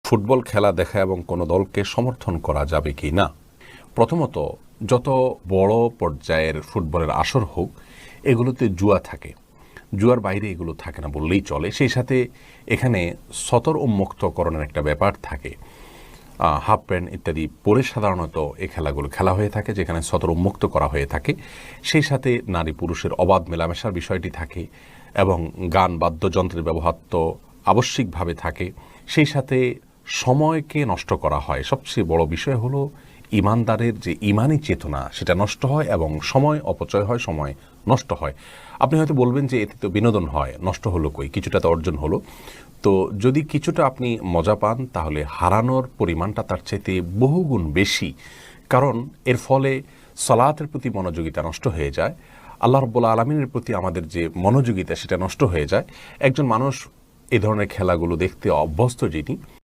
Football খেলা দেখা এবং কোনো দলকে সমর্থন করা যাবে কি না। প্রথমত, যত বড় পর্যায়ের ফুটবলের আসর হোক, এগুলোতে জুয়া থাকে। জুয়ার বাইরে এগুলো থাকে না বললেই চলে। সেই সাথে এখানে সতর উন্মুক্তকরণের একটা ব্যাপার থাকে। হাফ প্যান্ট ইত্যাদি পরে সাধারণত এই খেলাগুলো খেলা হয়ে থাকে, যেখানে সতর উন্মুক্ত করা হয়ে থাকে। সেই সাথে নারী পুরুষের অবাধ মেলামেশার বিষয়টি থাকে এবং গান বাদ্যযন্ত্রের ব্যবহার তো আবশ্যিকভাবে থাকে। সেই সাথে সময়কে নষ্ট করা হয়। সবচেয়ে বড় বিষয় হলো ইমানদারের যে ইমানি চেতনা, সেটা নষ্ট হয় এবং সময় অপচয় হয়, সময় নষ্ট হয়। আপনি হয়তো বলবেন যে এতে তো বিনোদন হয়, নষ্ট হলো কই, কিছুটা তো অর্জন হলো। তো যদি কিছুটা আপনি মজা পান, তাহলে হারানোর পরিমাণটা তার চাইতে বহুগুণ বেশি। কারণ এর ফলে সালাতের প্রতি মনোযোগিতা নষ্ট হয়ে যায়, আল্লাহ রাব্বুল আলামিনের প্রতি আমাদের যে মনোযোগিতা সেটা নষ্ট হয়ে যায়। একজন মানুষ এ ধরনের খেলাগুলো দেখতে অভ্যস্ত যিনি,